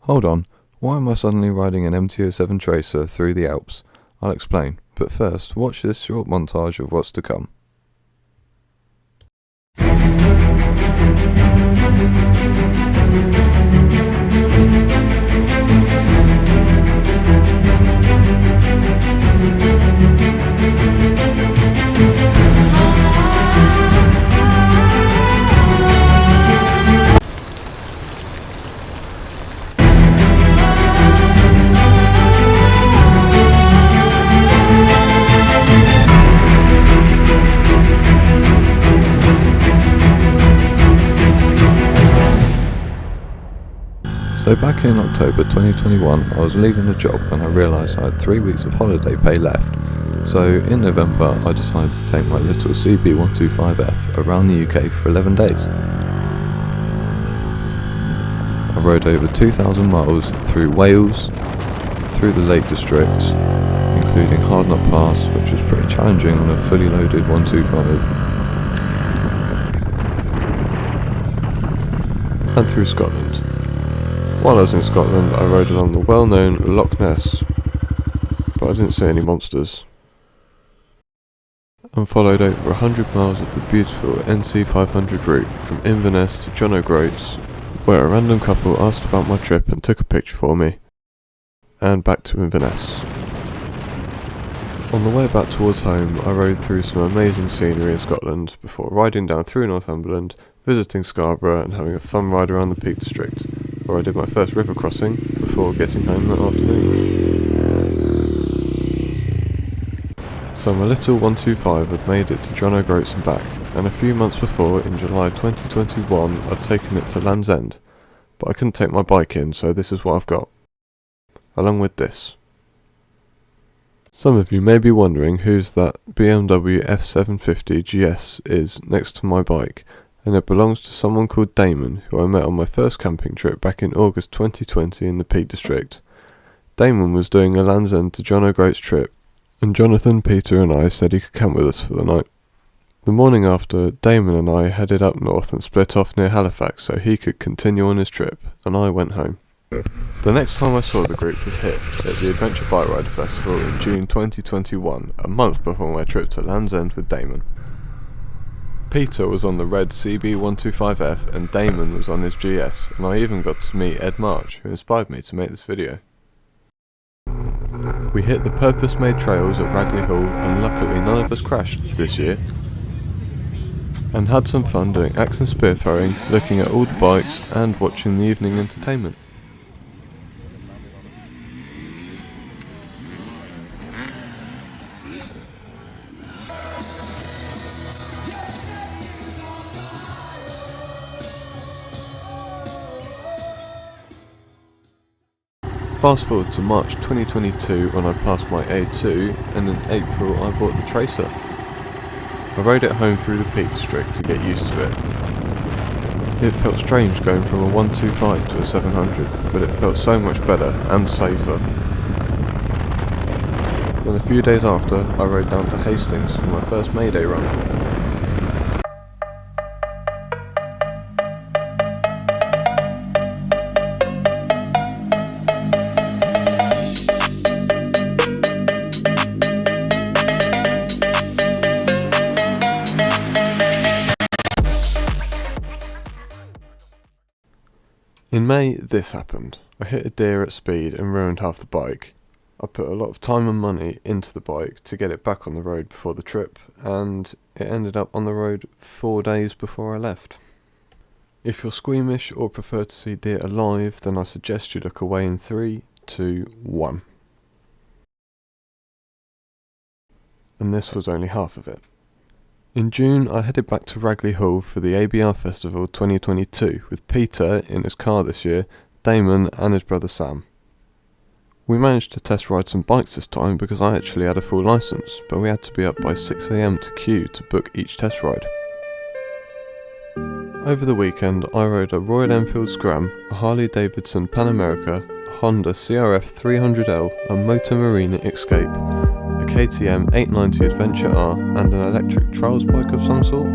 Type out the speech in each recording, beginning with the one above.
Hold on, why am I suddenly riding an MT-07 Tracer through the Alps? I'll explain, but first, watch this short montage of what's to come. So back in October 2021, I was leaving a job and I realised I had 3 weeks of holiday pay left. So in November, I decided to take my little CB125F around the UK for 11 days. I rode over 2,000 miles through Wales, through the Lake District, including Hardknott Pass, which was pretty challenging on a fully loaded 125, and through Scotland. While I was in Scotland, I rode along the well-known Loch Ness, but I didn't see any monsters, and followed over 100 miles of the beautiful NC500 route from Inverness to John O'Groats, where a random couple asked about my trip and took a picture for me, and back to Inverness. On the way back towards home, I rode through some amazing scenery in Scotland before riding down through Northumberland, visiting Scarborough and having a fun ride around the Peak District, where I did my first river crossing before getting home that afternoon. So my little 125 had made it to John O'Groats and back, and a few months before, in July 2021, I'd taken it to Land's End, but I couldn't take my bike in, so this is what I've got, along with this. Some of you may be wondering whose that BMW F750 GS is next to my bike, and it belongs to someone called Damon, who I met on my first camping trip back in August 2020 in the Peak District. Damon was doing a Land's End to John O'Groats trip, and Jonathan, Peter and I said he could camp with us for the night. The morning after, Damon and I headed up north and split off near Halifax so he could continue on his trip, and I went home. The next time I saw the group was here, at the Adventure Bike Rider Festival in June 2021, a month before my trip to Land's End with Damon. Peter was on the red CB125F and Damon was on his GS, and I even got to meet Ed March, who inspired me to make this video. We hit the purpose-made trails at Ragley Hall, and luckily none of us crashed this year, and had some fun doing axe and spear throwing, looking at all the bikes and watching the evening entertainment. Fast forward to March 2022 when I passed my A2, and in April I bought the Tracer. I rode it home through the Peak District to get used to it. It felt strange going from a 125 to a 700, but it felt so much better and safer. Then a few days after, I rode down to Hastings for my first Mayday run. In May, this happened. I hit a deer at speed and ruined half the bike. I put a lot of time and money into the bike to get it back on the road before the trip, and it ended up on the road 4 days before I left. If you're squeamish or prefer to see deer alive, then I suggest you look away in 3, 2, 1. And this was only half of it. In June, I headed back to Ragley Hall for the ABR Festival 2022 with Peter in his car this year, Damon and his brother Sam. We managed to test ride some bikes this time because I actually had a full licence, but we had to be up by 6 AM to queue to book each test ride. Over the weekend, I rode a Royal Enfield Scram, a Harley Davidson Pan America, a Honda CRF 300L, a Motor Marina Escape, a KTM 890 Adventure R, and an electric trials bike of some sort.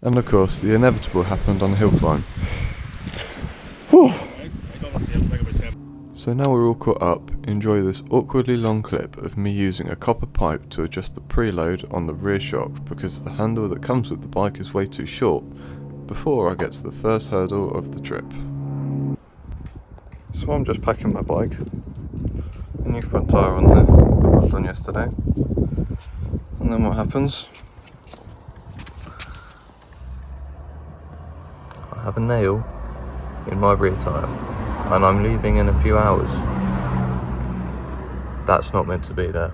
And of course, the inevitable happened on the hill climb. So now we're all caught up, enjoy this awkwardly long clip of me using a copper pipe to adjust the preload on the rear shock because the handle that comes with the bike is way too short, before I get to the first hurdle of the trip. So I'm just packing my bike. A new front tyre on there, got that done yesterday. And then what happens? I have a nail in my rear tyre, and I'm leaving in a few hours. That's not meant to be there.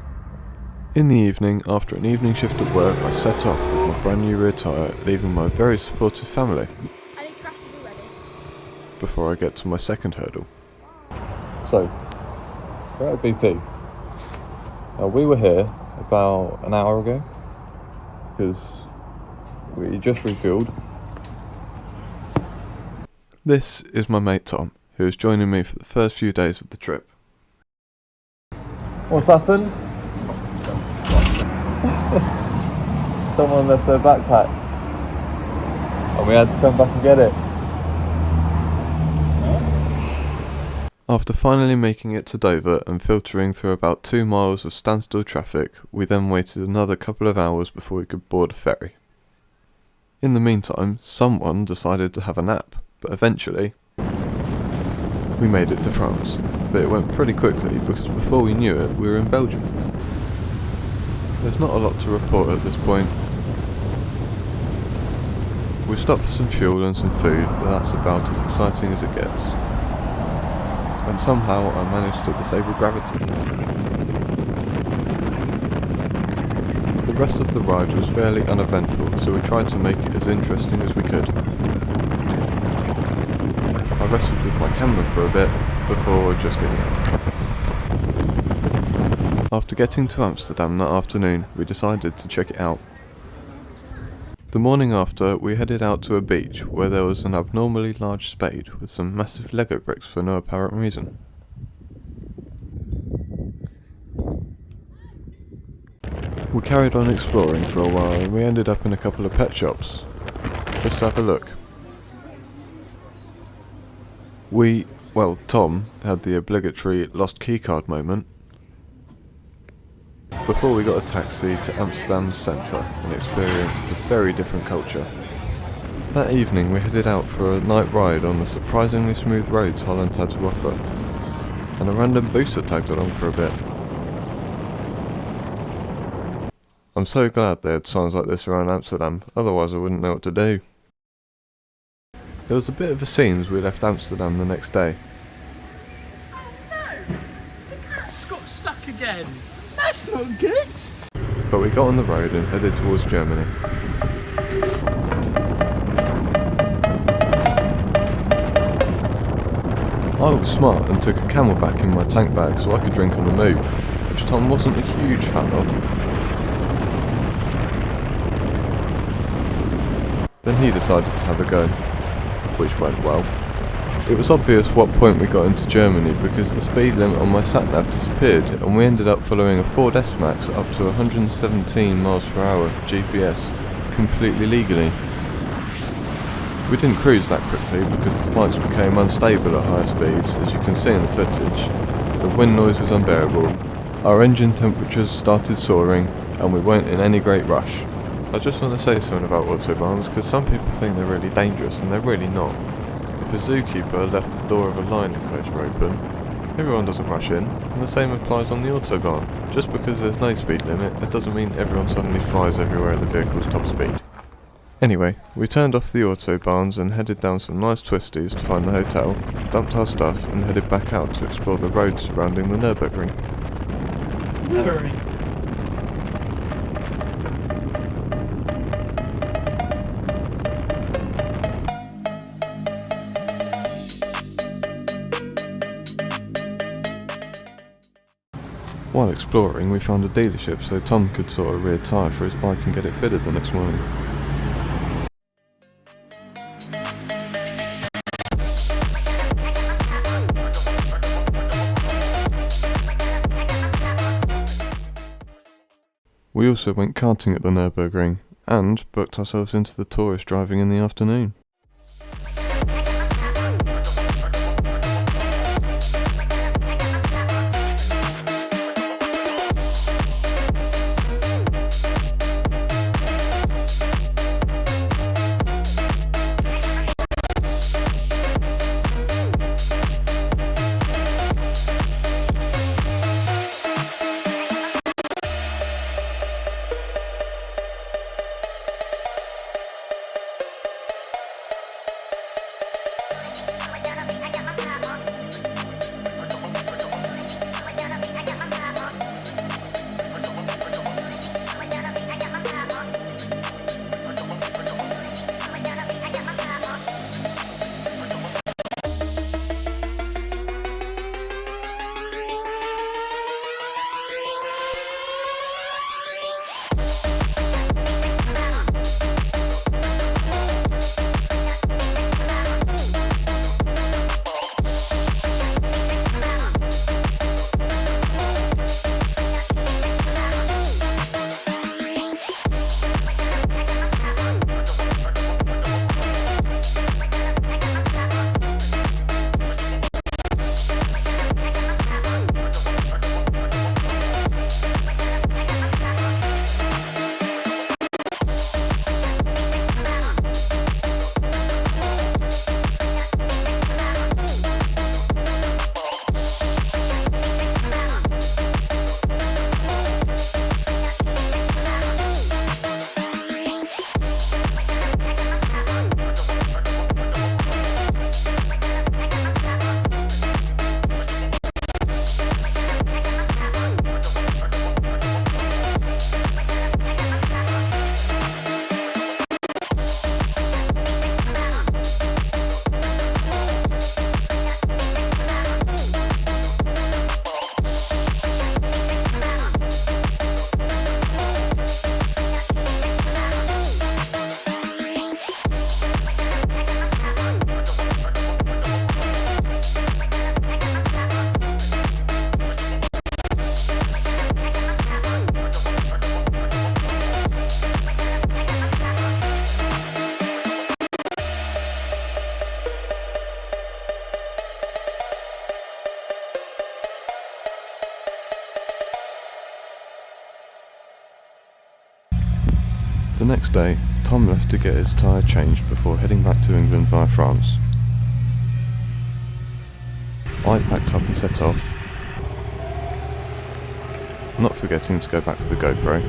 In the evening, after an evening shift at work, I set off with my brand new rear tyre, leaving my very supportive family. And it crashes already. Before I get to my second hurdle. So, we're at BP. We were here about an hour ago, because we just refueled. This is my mate Tom, who is joining me for the first few days of the trip. What's happened? Someone left their backpack and we had to come back and get it. After finally making it to Dover and filtering through about 2 miles of standstill traffic, we then waited another couple of hours before we could board a ferry. In the meantime, someone decided to have a nap, but eventually we made it to France, but it went pretty quickly because before we knew it, we were in Belgium. There's not a lot to report at this point. We stopped for some fuel and some food, but that's about as exciting as it gets. And somehow I managed to disable gravity. The rest of the ride was fairly uneventful, so we tried to make it as interesting as we could. I wrestled with my camera for a bit before just giving up. After getting to Amsterdam that afternoon, we decided to check it out. The morning after, we headed out to a beach where there was an abnormally large spade with some massive Lego bricks for no apparent reason. We carried on exploring for a while and we ended up in a couple of pet shops, just to have a look. Tom had the obligatory lost keycard moment before we got a taxi to Amsterdam's centre and experienced the very different culture. That evening we headed out for a night ride on the surprisingly smooth roads Holland had to offer, and a random booster tagged along for a bit. I'm so glad they had signs like this around Amsterdam, otherwise I wouldn't know what to do. There was a bit of a scene as we left Amsterdam the next day. It's got stuck again. That's not good. But we got on the road and headed towards Germany. I was smart and took a Camelback in my tank bag so I could drink on the move, which Tom wasn't a huge fan of. Then he decided to have a go, which went well. It was obvious what point we got into Germany because the speed limit on my sat-nav disappeared and we ended up following a Ford S-Max up to 117 miles per hour GPS completely legally. We didn't cruise that quickly because the bikes became unstable at higher speeds, as you can see in the footage. The wind noise was unbearable, our engine temperatures started soaring and we weren't in any great rush. I just want to say something about autobahns because some people think they're really dangerous and they're really not. If a zookeeper left the door of a line enclosure open, everyone doesn't rush in, and the same applies on the autobahn. Just because there's no speed limit, it doesn't mean everyone suddenly flies everywhere at the vehicle's top speed. Anyway, we turned off the autobahns and headed down some nice twisties to find the hotel, dumped our stuff and headed back out to explore the roads surrounding the Nürburgring. Nürburgring. While exploring, we found a dealership so Tom could sort a rear tyre for his bike and get it fitted the next morning. We also went karting at the Nürburgring, and booked ourselves into the tourist driving in the afternoon. The next day, Tom left to get his tyre changed before heading back to England via France. I packed up and set off, not forgetting to go back for the GoPro.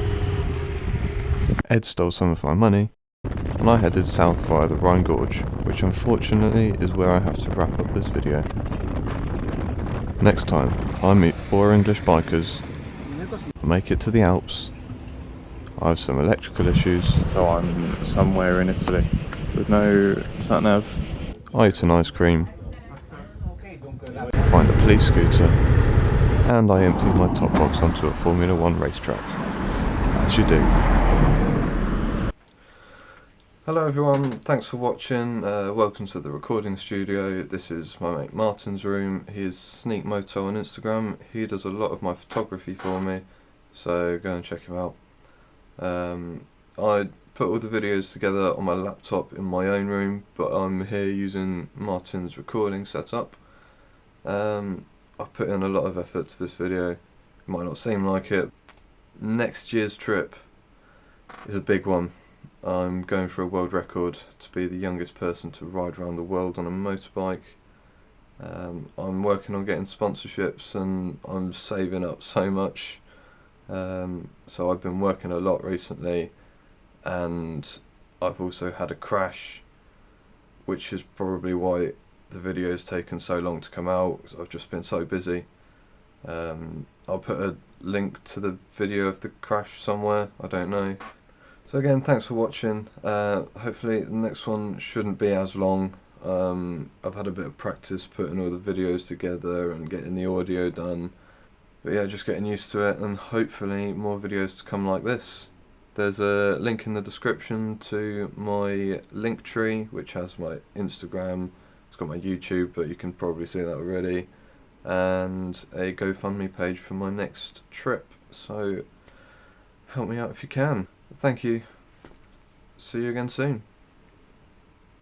Ed stole some of my money, and I headed south via the Rhine Gorge, which unfortunately is where I have to wrap up this video. Next time, I meet 4 English bikers, make it to the Alps. I have some electrical issues, so I'm somewhere in Italy with no sat-nav. I eat an ice cream, find a police scooter, and I empty my top box onto a Formula 1 racetrack. As you do. Hello everyone, thanks for watching, welcome to the recording studio. This is my mate Martin's room. He is Sneak Moto on Instagram. He does a lot of my photography for me, so go and check him out. I put all the videos together on my laptop in my own room, but I'm here using Martin's recording setup. I've put in a lot of effort to this video. It might not seem like it. Next year's trip is a big one. I'm going for a world record to be the youngest person to ride around the world on a motorbike. I'm working on getting sponsorships and I'm saving up so much. So I've been working a lot recently, and I've also had a crash, which is probably why the video's taken so long to come out, because I've just been so busy. I'll put a link to the video of the crash somewhere, I don't know. So again, thanks for watching. Hopefully the next one shouldn't be as long. I've had a bit of practice putting all the videos together and getting the audio done. But yeah, just getting used to it, and hopefully more videos to come like this. There's a link in the description to my Linktree, which has my Instagram, it's got my YouTube, but you can probably see that already, and a GoFundMe page for my next trip, so help me out if you can. Thank you. see you again soon.